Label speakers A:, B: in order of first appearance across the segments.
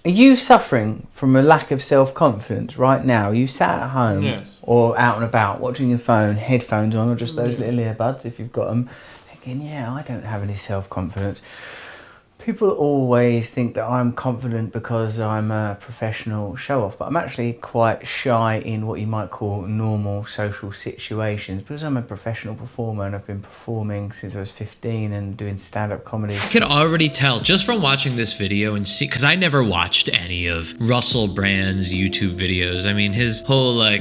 A: Are you suffering from a lack of self-confidence right now? You sat at home or out and about watching your phone, headphones on, or just those little earbuds if you've got them, thinking, yeah, I don't have any self-confidence. People always think that I'm confident because I'm a professional show-off, but I'm actually quite shy in what you might call normal social situations because I'm a professional performer and I've been performing since I was 15 and doing stand-up comedy.
B: I can already tell just from watching this video and see, because I never watched any of Russell Brand's YouTube videos. I mean, his whole I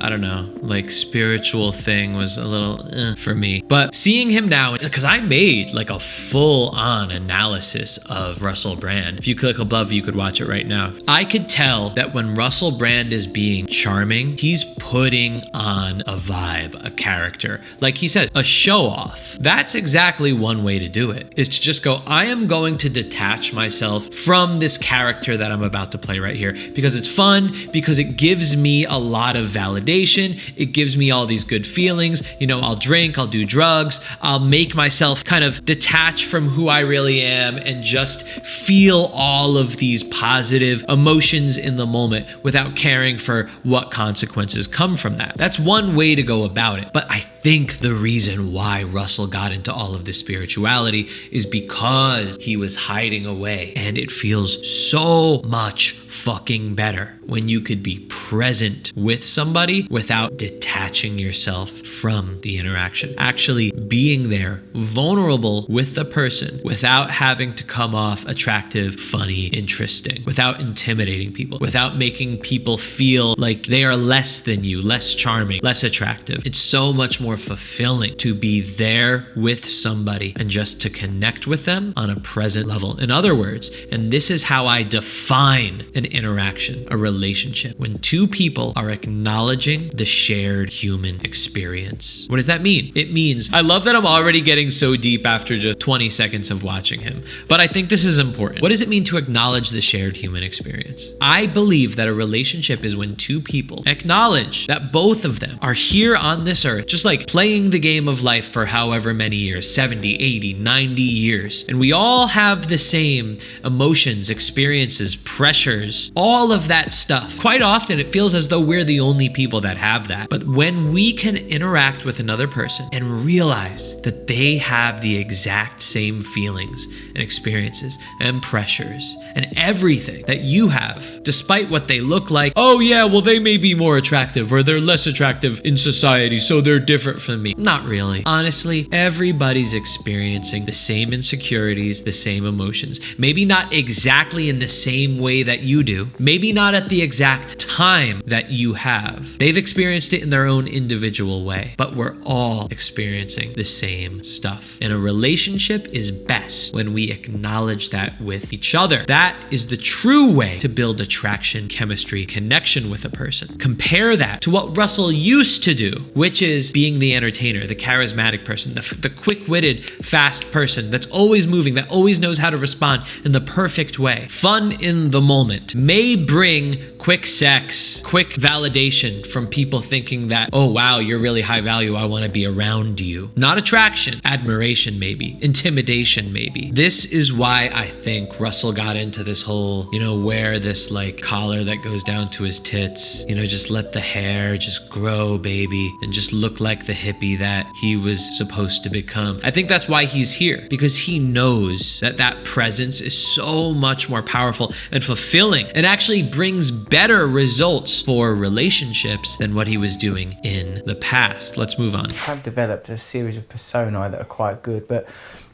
B: don't know, spiritual thing was a little for me. But seeing him now, because I made like a full-on analysis of Russell Brand. If you click above, you could watch it right now. I could tell that when Russell Brand is being charming, he's putting on a vibe, a character. Like he says, a show off. That's exactly one way to do it, is to just go, I am going to detach myself from this character that I'm about to play right here because it's fun, because it gives me a lot of validation. It gives me all these good feelings. You know, I'll drink, I'll do drugs, I'll make myself kind of detach from who I really am and just feel all of these positive emotions in the moment without caring for what consequences come from that. That's one way to go about it. But I think the reason why Russell got into all of this spirituality is because he was hiding away, and it feels so much fucking better when you could be present with somebody without detaching yourself from the interaction. Actually being there, vulnerable with the person without having to come off attractive, funny, interesting, without intimidating people, without making people feel like they are less than you, less charming, less attractive. It's so much more fulfilling to be there with somebody and just to connect with them on a present level. In other words, and this is how I define an interaction, a relationship, when two people are acknowledging the shared human experience. What does that mean? It means, I love that I'm already getting so deep after just 20 seconds of watching him, but I think this is important. What does it mean to acknowledge the shared human experience? I believe that a relationship is when two people acknowledge that both of them are here on this earth, just like playing the game of life for however many years, 70, 80, 90 years. And we all have the same emotions, experiences, pressures, all of that stuff. Quite often it feels as though we're the only people that have that. But when we can interact with another person and realize that they have the exact same feelings and experiences and pressures and everything that you have, despite what they look like, oh yeah, well they may be more attractive or they're less attractive in society, so they're different from me. Not really. Honestly, everybody's experiencing the same insecurities, the same emotions. Maybe not exactly in the same way that you do. Maybe not at the exact time that you have. They've experienced it in their own individual way, but we're all experiencing the same stuff. And a relationship is best when we acknowledge that with each other. That is the true way to build attraction, chemistry, connection with a person. Compare that to what Russell used to do, which is being the entertainer, the charismatic person, the quick-witted, fast person that's always moving, that always knows how to respond in the perfect way. Fun in the moment may bring quick sex, quick validation from people thinking that, oh wow, you're really high value, I want to be around you. Not attraction, admiration maybe, intimidation maybe. This is why I think Russell got into this whole, wear this like collar that goes down to his tits, just let the hair just grow, baby, and just look like the hippie that he was supposed to become. I think that's why he's here, because he knows that that presence is so much more powerful and fulfilling and actually brings better results for relationships than what he was doing in the past. Let's move on.
A: I've developed a series of personae that are quite good, but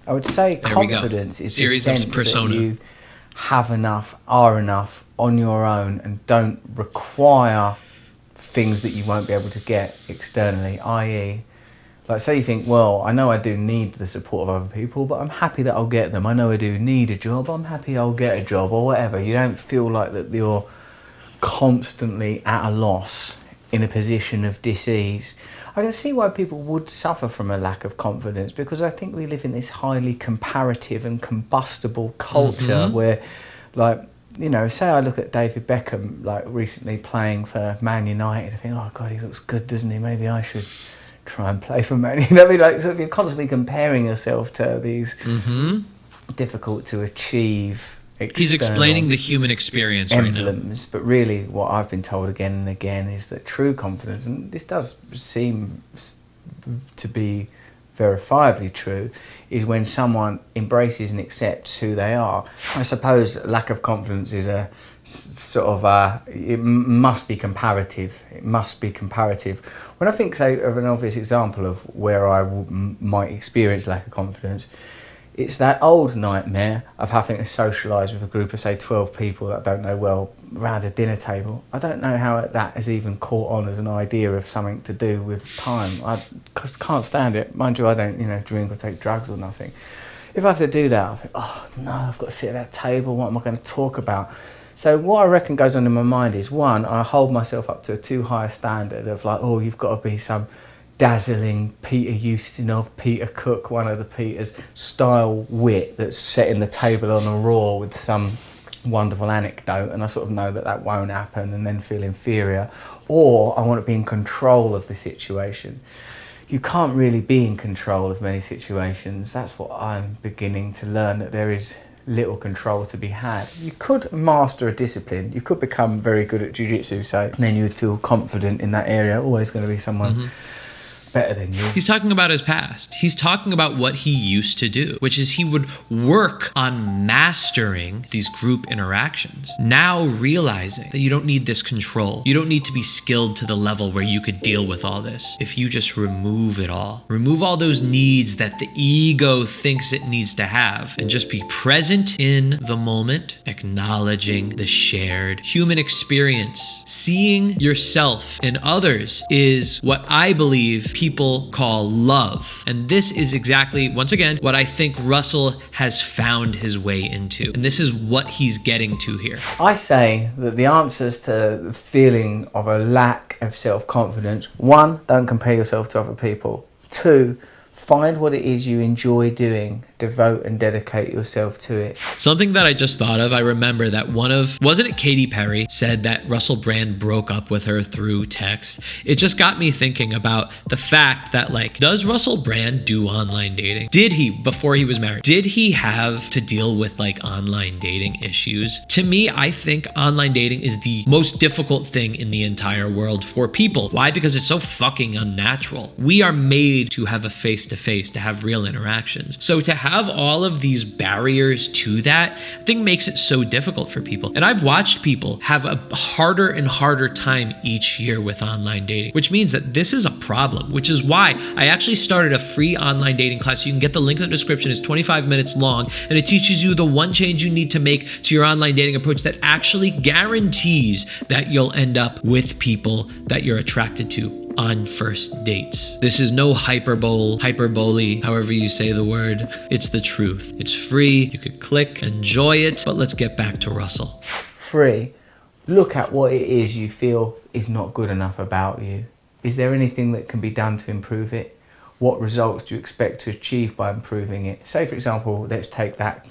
A: I would say confidence is the sense that you have enough, are enough on your own and don't require things that you won't be able to get externally, i.e., like say you think, well, I know I do need the support of other people, but I'm happy that I'll get them. I know I do need a job, I'm happy I'll get a job or whatever. You don't feel like that you're constantly at a loss in a position of dis-ease. I can see why people would suffer from a lack of confidence, because I think we live in this highly comparative and combustible culture where, like, say I look at David Beckham, like recently playing for Man United, I think, oh God, he looks good, doesn't he? Maybe I should try and play for Man United. I mean, like, so if you're constantly comparing yourself to these difficult to achieve
B: He's explaining the human experience
A: emblems,
B: right
A: now. But really what I've been told again and again is that true confidence, and this does seem to be verifiably true, is when someone embraces and accepts who they are. I suppose lack of confidence is a sort of it must be comparative. It must be comparative. When I think, say, of an obvious example of where I might experience lack of confidence, it's that old nightmare of having to socialise with a group of, say, 12 people that I don't know well around a dinner table. I don't know how that has even caught on as an idea of something to do with time. I can't stand it. Mind you, I don't, drink or take drugs or nothing. If I have to do that, I think, oh no, I've got to sit at that table. What am I going to talk about? So what I reckon goes on in my mind is, one, I hold myself up to a too high a standard of like, oh, you've got to be some dazzling Peter Ustinov, Peter Cook, one of the Peters style wit that's setting the table on a roar with some wonderful anecdote, and I sort of know that won't happen and then feel inferior. Or I want to be in control of the situation. You can't really be in control of many situations. That's what I'm beginning to learn, that there is little control to be had. You could master a discipline. You could become very good at jiu-jitsu, say, and then you would feel confident in that area. Always going to be someone better than you.
B: He's talking about his past. He's talking about what he used to do, which is he would work on mastering these group interactions. Now realizing that you don't need this control. You don't need to be skilled to the level where you could deal with all this. If you just remove it all, remove all those needs that the ego thinks it needs to have, and just be present in the moment, acknowledging the shared human experience. Seeing yourself and others is what I believe people call love. And this is exactly, once again, what I think Russell has found his way into. And this is what he's getting to here.
A: I say that the answers to the feeling of a lack of self-confidence: one, don't compare yourself to other people. Two, find what it is you enjoy doing. Devote and dedicate yourself to it.
B: Something that I just thought of, I remember that wasn't it Katy Perry said that Russell Brand broke up with her through text? It just got me thinking about the fact that, like, does Russell Brand do online dating? Did he, before he was married, did he have to deal with like online dating issues? To me, I think online dating is the most difficult thing in the entire world for people. Why? Because it's so fucking unnatural. We are made to have a face-to-face, to have real interactions. So to have all of these barriers to that, I think makes it so difficult for people. And I've watched people have a harder and harder time each year with online dating, which means that this is a problem, which is why I actually started a free online dating class. You can get the link in the description. It's 25 minutes long, and it teaches you the one change you need to make to your online dating approach that actually guarantees that you'll end up with people that you're attracted to on first dates. This is no hyperbole, however you say the word. It's the truth. It's free. You could click, enjoy it. But let's get back to Russell.
A: Free. Look at what it is you feel is not good enough about you. Is there anything that can be done to improve it? What results do you expect to achieve by improving it? Say, for example, let's take that.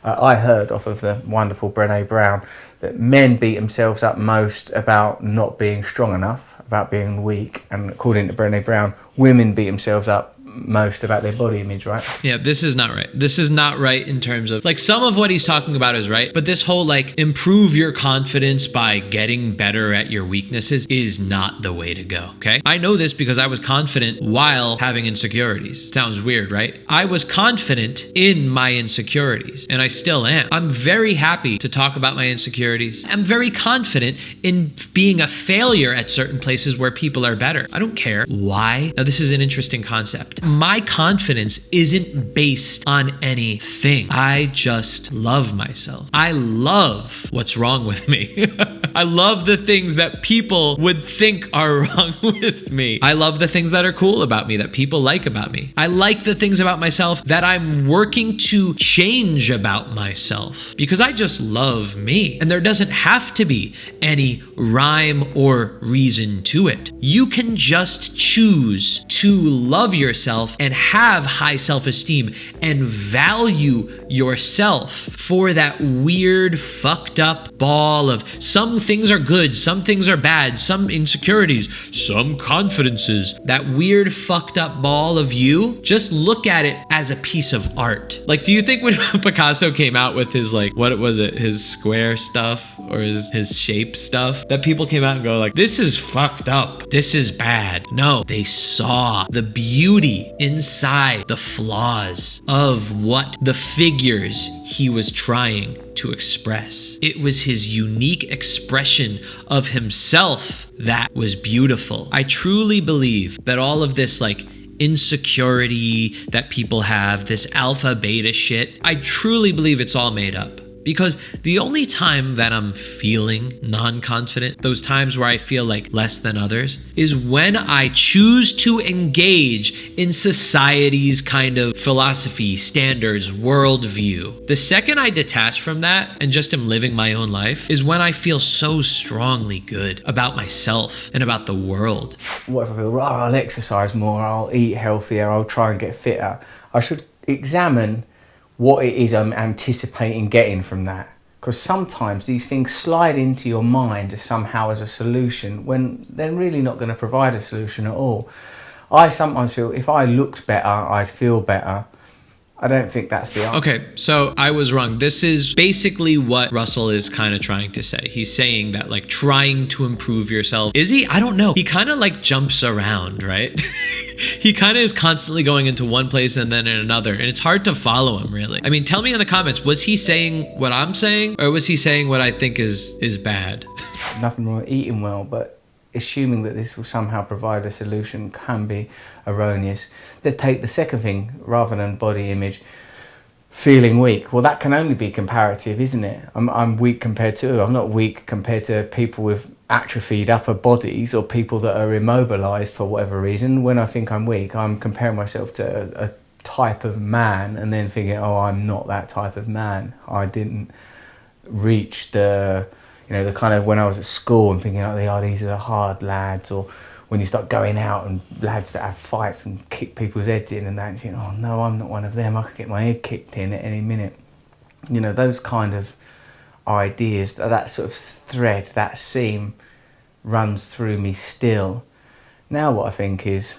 A: I heard off of the wonderful Brené Brown that men beat themselves up most about not being strong enough, about being weak. And according to Brené Brown, women beat themselves up most about their body image, right?
B: Yeah, this is not right. This is not right in terms of, like, some of what he's talking about is right, but this whole like improve your confidence by getting better at your weaknesses is not the way to go, okay? I know this because I was confident while having insecurities. Sounds weird, right? I was confident in my insecurities, and I still am. I'm very happy to talk about my insecurities. I'm very confident in being a failure at certain places where people are better. I don't care. Why? Now, this is an interesting concept. My confidence isn't based on anything. I just love myself. I love what's wrong with me. I love the things that people would think are wrong with me. I love the things that are cool about me, that people like about me. I like the things about myself that I'm working to change about myself, because I just love me. And there doesn't have to be any rhyme or reason to it. You can just choose to love yourself yourself and have high self-esteem and value yourself for that weird, fucked up ball of some things are good, some things are bad, some insecurities, some confidences, that weird, fucked up ball of you, just look at it as a piece of art. Like, do you think when Picasso came out with his, like, what was it, his square stuff or his shape stuff, that people came out and go like, this is fucked up, this is bad? No, they saw the beauty inside the flaws of what the figures he was trying to express. It was his unique expression of himself that was beautiful. I truly believe that all of this, like, insecurity that people have, this alpha beta shit, I truly believe it's all made up. Because the only time that I'm feeling non-confident, those times where I feel like less than others, is when I choose to engage in society's kind of philosophy, standards, worldview. The second I detach from that and just am living my own life is when I feel so strongly good about myself and about the world.
A: What if I feel, oh, I'll exercise more, I'll eat healthier, I'll try and get fitter. I should examine what it is I'm anticipating getting from that. Because sometimes these things slide into your mind somehow as a solution when they're really not going to provide a solution at all. I sometimes feel if I looked better, I'd feel better. I don't think that's the answer.
B: Okay, so I was wrong. This is basically what Russell is kind of trying to say. He's saying that, like, trying to improve yourself. Is he? I don't know. He kind of like jumps around, right? He kind of is constantly going into one place and then in another, and it's hard to follow him, really. I mean, tell me in the comments, was he saying what I'm saying, or was he saying what I think is bad?
A: Nothing wrong with eating well, but assuming that this will somehow provide a solution can be erroneous. Let's take the second thing, rather than body image, feeling weak. Well, that can only be comparative, isn't it? I'm weak compared to, I'm not weak compared to people with atrophied upper bodies or people that are immobilized for whatever reason. When I think I'm weak, I'm comparing myself to a type of man and then thinking, oh, I'm not that type of man. I didn't reach the, you know, the kind of, when I was at school and thinking, oh, these are the hard lads, or when you start going out and lads that have fights and kick people's heads in and that, and you think, oh no, I'm not one of them, I could get my head kicked in at any minute. You know, those kind of ideas, that sort of thread, that seam runs through me still. Now what I think is,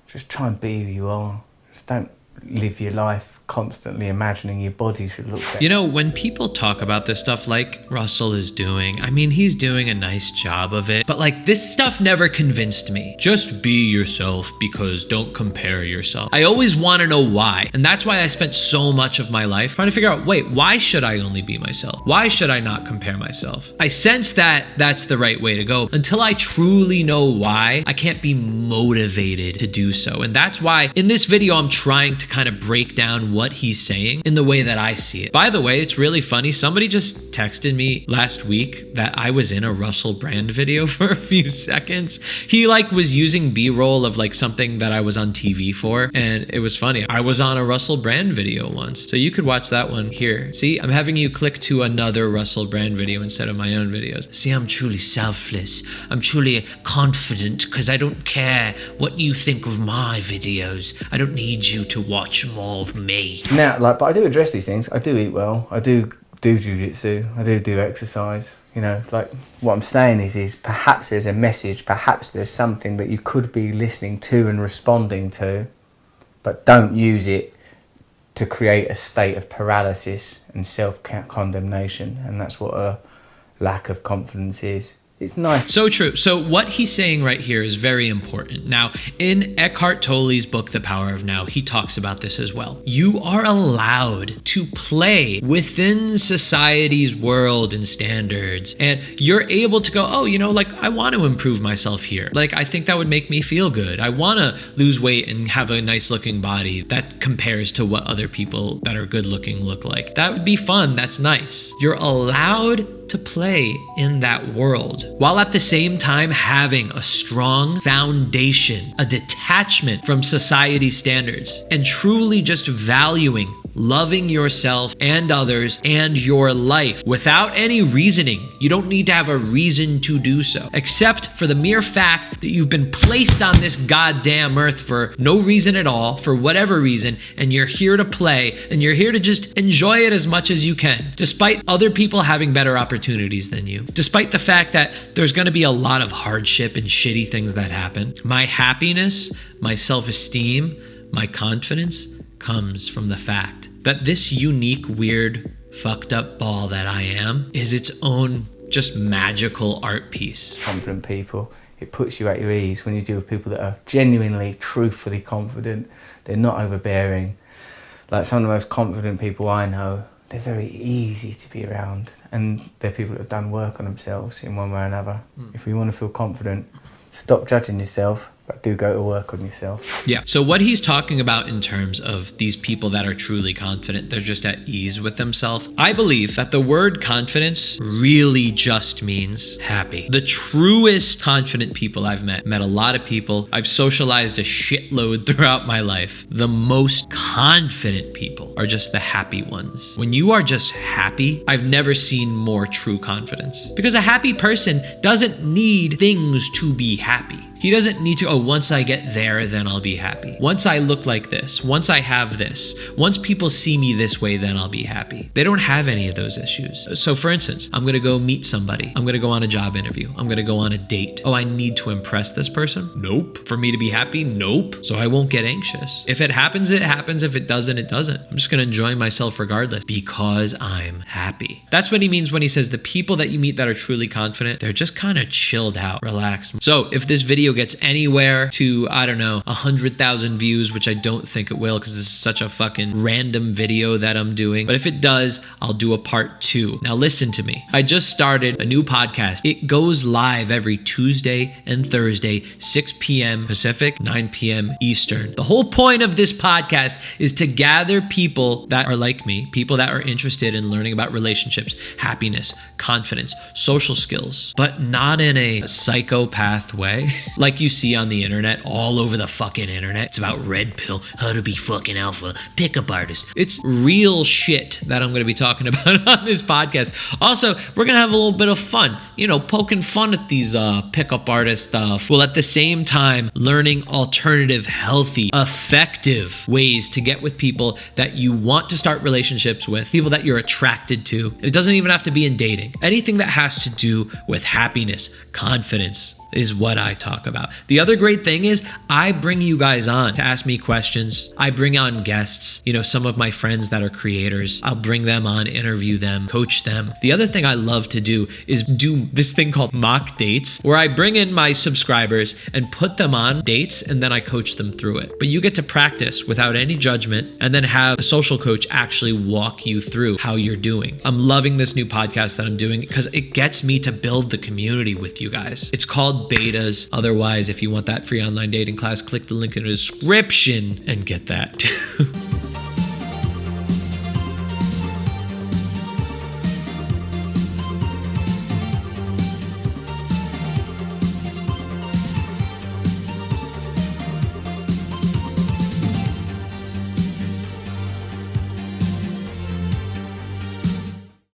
A: just try and be who you are. Just don't live your life constantly imagining your body should look better.
B: You know, when people talk about this stuff like Russell is doing, I mean, he's doing a nice job of it, but like, this stuff never convinced me. Just be yourself, because don't compare yourself. I always want to know why. And that's why I spent so much of my life trying to figure out, wait, why should I only be myself? Why should I not compare myself? I sense that that's the right way to go. Until I truly know why, I can't be motivated to do so. And that's why in this video, I'm trying to kind of break down what he's saying in the way that I see it. By the way, it's really funny. Somebody just texted me last week that I was in a Russell Brand video for a few seconds. He like was using B-roll of like something that I was on TV for, and it was funny. I was on a Russell Brand video once, so you could watch that one here. See, I'm having you click to another Russell Brand video instead of my own videos. See, I'm truly selfless. I'm truly confident because I don't care what you think of my videos. I don't need you to watch more of me.
A: Now, but I do address these things. I do eat well. I do jiu-jitsu. I do exercise. You know, like what I'm saying is perhaps there's a message, perhaps there's something that you could be listening to and responding to, but don't use it to create a state of paralysis and self-condemnation. And that's what a lack of confidence is. It's nice.
B: So true. So what he's saying right here is very important. Now, in Eckhart Tolle's book, The Power of Now, he talks about this as well. You are allowed to play within society's world and standards, and you're able to go, oh, you know, like, I want to improve myself here. Like, I think that would make me feel good. I want to lose weight and have a nice looking body that compares to what other people that are good looking look like. That would be fun. That's nice. You're allowed to play in that world, while at the same time having a strong foundation, a detachment from society's standards, and truly just valuing loving yourself and others and your life without any reasoning. You don't need to have a reason to do so, except for the mere fact that you've been placed on this goddamn earth for no reason at all, for whatever reason, and you're here to play, and you're here to just enjoy it as much as you can, despite other people having better opportunities than you, despite the fact that there's going to be a lot of hardship and shitty things that happen. My happiness, my self-esteem, my confidence comes from the fact that this unique, weird, fucked up ball that I am is its own just magical art piece.
A: Confident people, it puts you at your ease when you deal with people that are genuinely, truthfully confident. They're not overbearing. Like some of the most confident people I know, they're very easy to be around, and they're people that have done work on themselves in one way or another. If you want to feel confident, stop judging yourself, but do go to work on yourself.
B: Yeah. So what he's talking about in terms of these people that are truly confident, they're just at ease with themselves. I believe that the word confidence really just means happy. The truest confident people I've met a lot of people. I've socialized a shitload throughout my life. The most confident people are just the happy ones. When you are just happy, I've never seen more true confidence, because a happy person doesn't need things to be happy. He doesn't need to, oh, once I get there, then I'll be happy. Once I look like this, once I have this, once people see me this way, then I'll be happy. They don't have any of those issues. So for instance, I'm gonna go meet somebody. I'm gonna go on a job interview. I'm gonna go on a date. Oh, I need to impress this person? Nope. For me to be happy? Nope. So I won't get anxious. If it happens, it happens. If it doesn't, it doesn't. I'm just gonna enjoy myself regardless because I'm happy. That's what he means when he says the people that you meet that are truly confident, they're just kind of chilled out, relaxed. So if this video gets anywhere to, I don't know, 100,000 views, which I don't think it will because this is such a fucking random video that I'm doing. But if it does, I'll do a part 2. Now listen to me. I just started a new podcast. It goes live every Tuesday and Thursday, 6 p.m. Pacific, 9 p.m. Eastern. The whole point of this podcast is to gather people that are like me, people that are interested in learning about relationships, happiness, confidence, social skills, but not in a psychopath way. Like you see on the internet, all over the fucking internet. It's about red pill, how to be fucking alpha, pickup artist. It's real shit that I'm going to be talking about on this podcast. Also, we're going to have a little bit of fun, you know, poking fun at these pickup artist stuff, while at the same time learning alternative, healthy, effective ways to get with people that you want to start relationships with, people that you're attracted to. It doesn't even have to be in dating. Anything that has to do with happiness, confidence, is what I talk about. The other great thing is I bring you guys on to ask me questions. I bring on guests, you know, some of my friends that are creators. I'll bring them on, interview them, coach them. The other thing I love to do is do this thing called mock dates, where I bring in my subscribers and put them on dates, and then I coach them through it. But you get to practice without any judgment, and then have a social coach actually walk you through how you're doing. I'm loving this new podcast that I'm doing because it gets me to build the community with you guys. It's called Betas. Otherwise, if you want that free online dating class, click the link in the description and get that too.